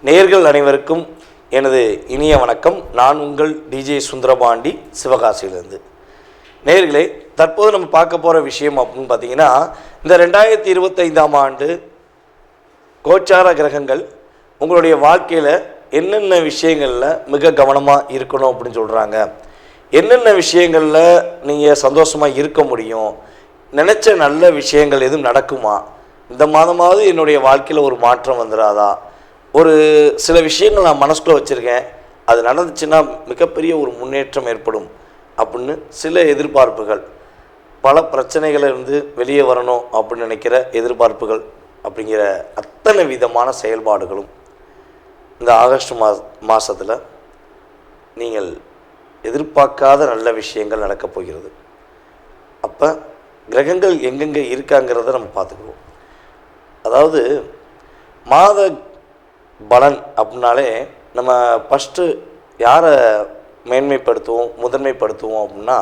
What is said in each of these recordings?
நேயர்கள் அனைவருக்கும் எனது இனிய வணக்கம். நான் உங்கள் டிஜே சுந்தரபாண்டி, சிவகாசியிலிருந்து. நேயர்களே, தற்போது நம்ம பார்க்க போகிற விஷயம் அப்படின்னு பார்த்தீங்கன்னா, இந்த 2025ஆம் ஆண்டு கோச்சார கிரகங்கள் உங்களுடைய வாழ்க்கையில் என்னென்ன விஷயங்களில் மிக கவனமாக இருக்கணும் அப்படின்னு சொல்கிறாங்க, என்னென்ன விஷயங்களில் நீங்கள் சந்தோஷமாக இருக்க முடியும், நினச்ச நல்ல விஷயங்கள் எதுவும் நடக்குமா, இந்த மாதமாவது என்னுடைய வாழ்க்கையில் ஒரு மாற்றம் வந்துடாதா, ஒரு சில விஷயங்கள் நான் மனசுக்குள்ளே வச்சுருக்கேன், அது நடந்துச்சுன்னா மிகப்பெரிய ஒரு முன்னேற்றம் ஏற்படும் அப்படின்னு சில எதிர்பார்ப்புகள், பல பிரச்சனைகளிலிருந்து வெளியே வரணும் அப்படின்னு நினைக்கிற எதிர்பார்ப்புகள் அப்படிங்கிற அத்தனை விதமான செயல்பாடுகளும் இந்த ஆகஸ்ட் மாதத்தில் நீங்கள் எதிர்பார்க்காத நல்ல விஷயங்கள் நடக்கப் போகிறது. அப்போ கிரகங்கள் எங்கெங்கே இருக்காங்கிறத நம்ம பார்த்துக்குவோம். அதாவது மாத பலன் அப்படின்னாலே நம்ம ஃபஸ்ட்டு யாரை மேன்மைப்படுத்துவோம், முதன்மைப்படுத்துவோம் அப்படின்னா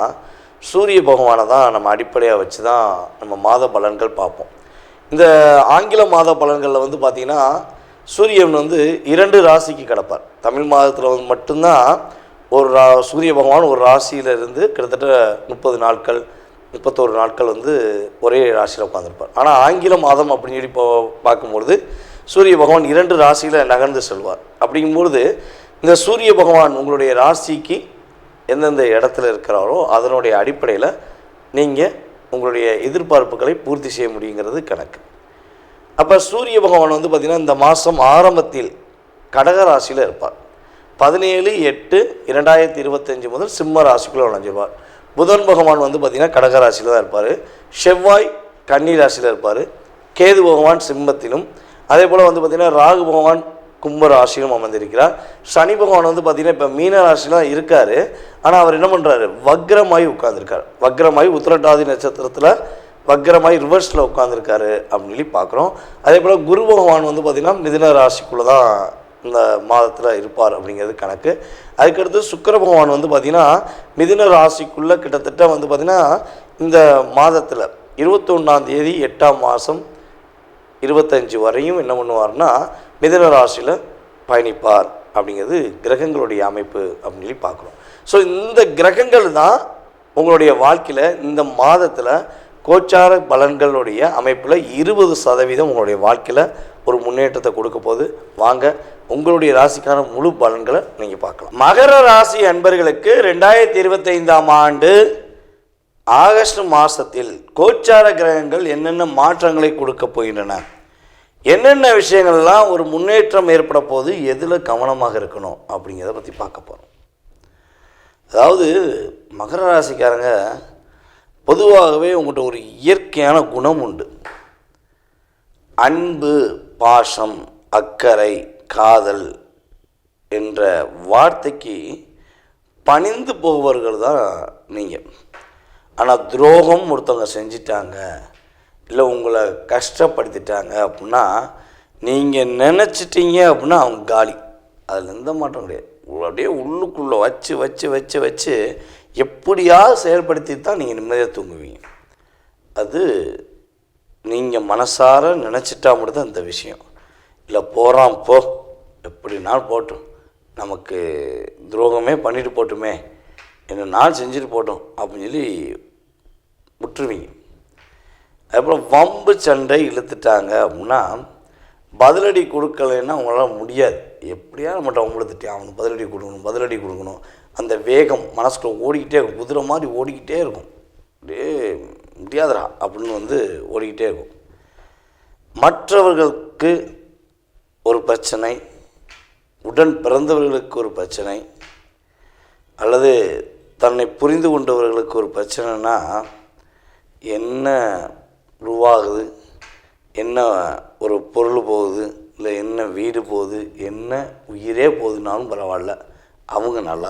சூரிய பகவானை தான் நம்ம அடிப்படையாக வச்சு தான் நம்ம மாத பலன்கள் பார்ப்போம். இந்த ஆங்கில மாத பலன்களில் வந்து பார்த்திங்கன்னா சூரியன் வந்து 2 ராசிக்கு கிடப்பார். தமிழ் மாதத்தில் வந்து மட்டும்தான் ஒரு சூரிய பகவான் ஒரு ராசியிலிருந்து கிட்டத்தட்ட 30 நாட்கள் 31 நாட்கள் வந்து ஒரே ராசியில் உட்காந்துருப்பார். ஆனால் ஆங்கில மாதம் அப்படின்னு சொல்லி பார்க்கும்பொழுது சூரிய பகவான் 2 ராசியில் நகர்ந்து செல்வார். அப்படிங்கும்பொழுது இந்த சூரிய பகவான் உங்களுடைய ராசிக்கு எந்தெந்த இடத்துல இருக்கிறாரோ அதனுடைய அடிப்படையில் நீங்கள் உங்களுடைய எதிர்பார்ப்புகளை பூர்த்தி செய்ய முடியுங்கிறது கணக்கு. அப்போ சூரிய பகவான் வந்து பார்த்திங்கன்னா இந்த மாதம் ஆரம்பத்தில் கடக ராசியில் இருப்பார். 17/8/2025 முதல் சிம்ம ராசிக்குள்ளே நுழைஞ்சிருவார். புதன் பகவான் வந்து பார்த்திங்கன்னா கடக ராசியில் தான் இருப்பார். செவ்வாய் கன்னி ராசியில் இருப்பார். கேது பகவான் சிம்மத்திலும், அதே போல் வந்து பார்த்திங்கன்னா ராகு பகவான் கும்ப ராசியிலும் அமர்ந்திருக்கிறார். சனி பகவான் வந்து பார்த்திங்கன்னா இப்போ மீன ராசிலாம் இருக்கார். ஆனால் அவர் என்ன பண்ணுறாரு, வக்ரமாய் உட்காந்துருக்கார். வக்ரமாய் உத்திரட்டாதி நட்சத்திரத்தில் வக்ரமாய் ரிவர்ஸில் உட்காந்துருக்காரு அப்படின்னு சொல்லி பார்க்குறோம். அதே போல் குரு பகவான் வந்து பார்த்திங்கன்னா மிதுன ராசிக்குள்ளே தான் இந்த மாதத்தில் இருப்பார் அப்படிங்கிறது கணக்கு. அதுக்கடுத்து சுக்கிர பகவான் வந்து பார்த்திங்கன்னா மிதுன ராசிக்குள்ளே கிட்டத்தட்ட வந்து பார்த்திங்கன்னா இந்த மாதத்தில் 21ஆம் தேதி 8ஆம் மாதம் 25 வரையும் என்ன பண்ணுவார்னா மிதுன ராசியில் பயணிப்பார் அப்படிங்கிறது கிரகங்களுடைய அமைப்பு அப்படின்னு சொல்லி பார்க்குறோம். ஸோ இந்த கிரகங்கள் தான் உங்களுடைய வாழ்க்கையில் இந்த மாதத்தில் கோச்சார பலன்களுடைய அமைப்பில் 20% உங்களுடைய வாழ்க்கையில் ஒரு முன்னேற்றத்தை கொடுக்க போது. வாங்க உங்களுடைய ராசிக்கான முழு பலன்களை நீங்கள் பார்க்கலாம். மகர ராசி அன்பர்களுக்கு 2025ஆம் ஆண்டு ஆகஸ்ட் மாதத்தில் கோச்சார கிரகங்கள் என்னென்ன மாற்றங்களை கொடுக்க போகின்றன, என்னென்ன விஷயங்கள்லாம் ஒரு முன்னேற்றம் ஏற்பட போது, எதில் கவனமாக இருக்கணும் அப்படிங்கிறத பற்றி பார்க்க போகிறோம். அதாவது மகர ராசிக்காரங்க பொதுவாகவே உங்கள்கிட்ட ஒரு இயற்கையான குணம் உண்டு. அன்பு, பாசம், அக்கறை, காதல் என்ற வார்த்தைக்கு பணிந்து போபவர்கள் தான் நீங்கள். ஆனால் துரோகம் ஒருத்தவங்க செஞ்சிட்டாங்க, இல்லை உங்களை கஷ்டப்படுத்திட்டாங்க அப்படின்னா நீங்கள் நினச்சிட்டீங்க அப்படின்னா அவங்க காலி. அதில் எந்த மாற்றம் கிடையாது. அப்படியே உள்ளுக்குள்ளே வச்சு வச்சு வச்சு வச்சு எப்படியாவது செயல்படுத்தி தான் நீங்கள் நிம்மதியாக தூங்குவீங்க. அது நீங்கள் மனசார நினச்சிட்டா மட்டும்தான் இந்த விஷயம். இல்லை போகிறான் போ, எப்படினாலும் போட்டும், நமக்கு துரோகமே பண்ணிட்டு போட்டுமே, என்ன நாள் செஞ்சுட்டு போட்டோம் அப்படின்னு சொல்லி விட்டுருவீங்க. அதுக்கப்புறம் வம்பு சண்டை இழுத்துட்டாங்க அப்படின்னா பதிலடி கொடுக்கலைன்னா அவங்களால முடியாது. எப்படியா நம்மகிட்ட வம்புழுத்துட்டேன், அவனுக்கு பதிலடி கொடுக்கணும். அந்த வேகம் மனசுக்குள்ள ஓடிக்கிட்டே இருக்கும், குதிரை மாதிரி ஓடிக்கிட்டே இருக்கும். அப்படியே முடியாதரா அப்படின்னு வந்து ஓடிக்கிட்டே இருக்கும். மற்றவர்களுக்கு ஒரு பிரச்சனை, உடன் பிறந்தவர்களுக்கு ஒரு பிரச்சனை, அல்லது தன்னை புரிந்து கொண்டவர்களுக்கு ஒரு பிரச்சனைனா என்ன உருவாகுது, என்ன ஒரு பொருள் போகுது, இல்லை என்ன வீடு போகுது, என்ன உயிரே போகுதுனாலும் பரவாயில்ல, அவங்க நல்லா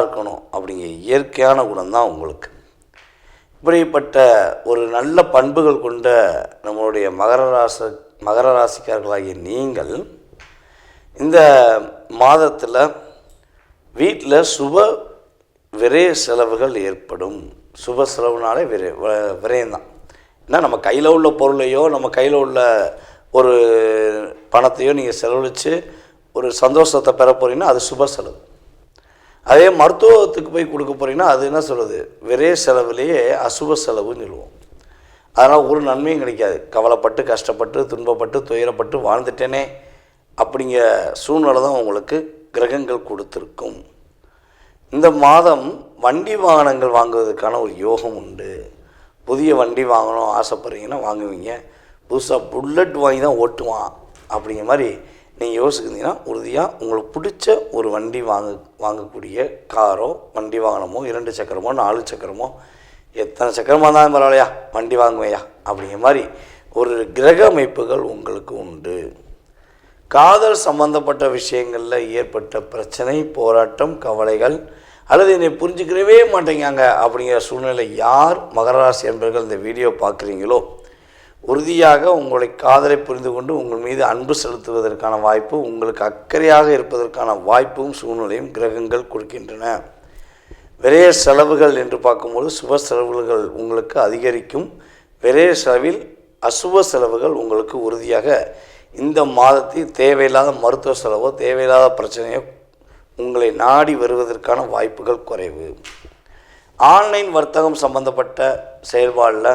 இருக்கணும் அப்படிங்கிற இயற்கையான குணம் தான் உங்களுக்கு. இப்படிப்பட்ட ஒரு நல்ல பண்புகள் கொண்ட நம்மளுடைய மகர ராசிக்காரர்களாகிய நீங்கள் இந்த மாதத்தில் வீட்டில் சுப விரய செலவுகள் ஏற்படும். சுப செலவுனாலே விரயம்தான். ஏன்னா நம்ம கையில் உள்ள பொருளையோ நம்ம கையில் உள்ள ஒரு பணத்தையோ நீங்கள் செலவழித்து ஒரு சந்தோஷத்தை பெற போகிறீங்கன்னா அது சுப செலவு. அதே மருத்துவத்துக்கு போய் கொடுக்க போகிறீங்கன்னா அது என்ன சொல்லுது, விரைய செலவுலேயே அசுப செலவுன்னு சொல்லுவோம். அதனால் ஒரு நன்மையும் கிடைக்காது. கவலைப்பட்டு கஷ்டப்பட்டு துன்பப்பட்டு துயரப்பட்டு வாழ்ந்துட்டேனே அப்படிங்கிற சூழ்நிலை தான் உங்களுக்கு கிரகங்கள் கொடுத்துருக்கும். இந்த மாதம் வண்டி வாகனங்கள் வாங்குவதற்கான ஒரு யோகம் உண்டு. புதிய வண்டி வாங்கணும் ஆசைப்படுறீங்கன்னா வாங்குவீங்க. புதுசாக புல்லட் வாங்கி தான் ஓட்டுவான் அப்படிங்கிற மாதிரி நீங்கள் யோசிக்கிறீங்கன்னா உறுதியாக உங்களுக்கு பிடிச்ச ஒரு வண்டி வாங்கக்கூடிய காரோ வண்டி வாகனமோ 2 சக்கரமோ 4 சக்கரமோ எத்தனை சக்கரமாக இருந்தாலும் பரவாயில்லையா வண்டி வாங்குவையா அப்படிங்கிற மாதிரி ஒரு கிரக அமைப்புகள் உங்களுக்கு உண்டு. காதல் சம்பந்தப்பட்ட விஷயங்களில் ஏற்பட்ட பிரச்சனை, போராட்டம், கவலைகள் அல்லது என்னை புரிஞ்சுக்கிறவே மாட்டேங்காங்க அப்படிங்கிற சூழ்நிலை யார் மகர ராசி என்பவர்கள் இந்த வீடியோ பார்க்குறீங்களோ உறுதியாக உங்களை காதலை புரிந்து கொண்டு உங்கள் மீது அன்பு செலுத்துவதற்கான வாய்ப்பு, உங்களுக்கு அக்கறையாக இருப்பதற்கான வாய்ப்பும் சூழ்நிலையும் கிரகங்கள் கொடுக்கின்றன. விரைய செலவுகள் என்று பார்க்கும்போது சுப செலவுகள் உங்களுக்கு அதிகரிக்கும். விரைய செலவில் அசுப செலவுகள் உங்களுக்கு உறுதியாக இந்த மாதத்தில் தேவையில்லாத மருத்துவ செலவோ தேவையில்லாத பிரச்சனையோ உங்களை நாடி வருவதற்கான வாய்ப்புகள் குறைவு. ஆன்லைன் வர்த்தகம் சம்பந்தப்பட்ட செயல்பாடில்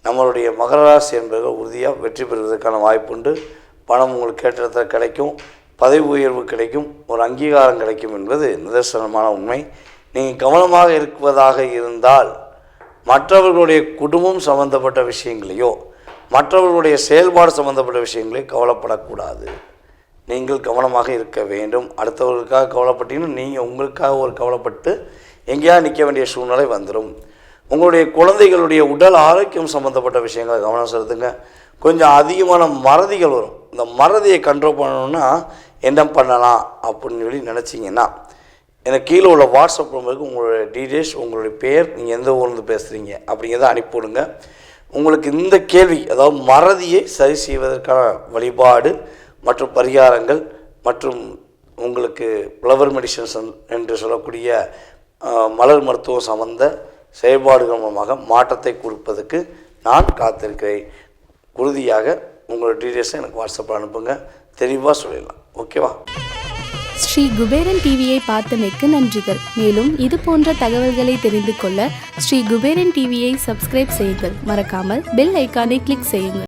நம்மளுடைய மகர ராசி என்பவர்கள் உறுதியாக வெற்றி பெறுவதற்கான வாய்ப்புண்டு. பணம் உங்களுக்கு கேட்டத்தில் கிடைக்கும், பதவி உயர்வு கிடைக்கும், ஒரு அங்கீகாரம் கிடைக்கும் என்பது நிதர்சனமான உண்மை. நீங்கள் கவனமாக இருப்பதாக இருந்தால் மற்றவர்களுடைய குடும்பம் சம்பந்தப்பட்ட விஷயங்களையோ மற்றவர்களுடைய செயல்பாடு சம்பந்தப்பட்ட விஷயங்களையும் கவலைப்படக்கூடாது. நீங்கள் கவனமாக இருக்க வேண்டும். அடுத்தவர்களுக்காக கவலைப்பட்டீங்கன்னா நீங்கள் உங்களுக்காக ஒரு கவலைப்பட்டு எங்கேயாவது நிற்க வேண்டிய சூழ்நிலை வந்துடும். உங்களுடைய குழந்தைகளுடைய உடல் ஆரோக்கியம் சம்மந்தப்பட்ட விஷயங்களை கவனம் செலுத்துங்க. கொஞ்சம் அதிகமான மறதிகள் வரும். இந்த மறதியை கண்ட்ரோல் பண்ணணுன்னா என்ன பண்ணலாம் அப்படின்னு சொல்லி நினச்சிங்கன்னா எனக்கு கீழே உள்ள வாட்ஸ்அப் நம்பருக்கு உங்களுடைய டீட்டெயில்ஸ், உங்களுடைய பேர், நீங்கள் எந்த ஊர்லேருந்து பேசுகிறீங்க அப்படிங்கிறத அனுப்பிவிடுங்க. உங்களுக்கு இந்த கேள்வி, அதாவது மறதியை சரி செய்வதற்கான வழிபாடு மற்றும் பரிகாரங்கள் மற்றும் உங்களுக்கு ஃப்ளவர் மெடிசன்ஸ் என்று சொல்லக்கூடிய மலர் மருத்துவம் சம்பந்த செயல்பாடுகள் மூலமாக மாற்றத்தை கொடுப்பதற்கு நான் காத்திருக்கிறேன். உறுதியாக உங்களோட டீட்டெயில்ஸை எனக்கு வாட்ஸ்அப்பில் அனுப்புங்க, தெளிவாக சொல்லிடலாம். ஓகேவா? ஸ்ரீ குபேரன் டிவியை பார்த்தமைக்கு நன்றிகள். மேலும் இது போன்ற தகவல்களை தெரிந்து கொள்ள ஸ்ரீ குபேரன் டிவியை சப்ஸ்கிரைப் செய்யுங்கள். மறக்காமல் பெல் ஐக்கானை கிளிக் செய்யுங்கள்.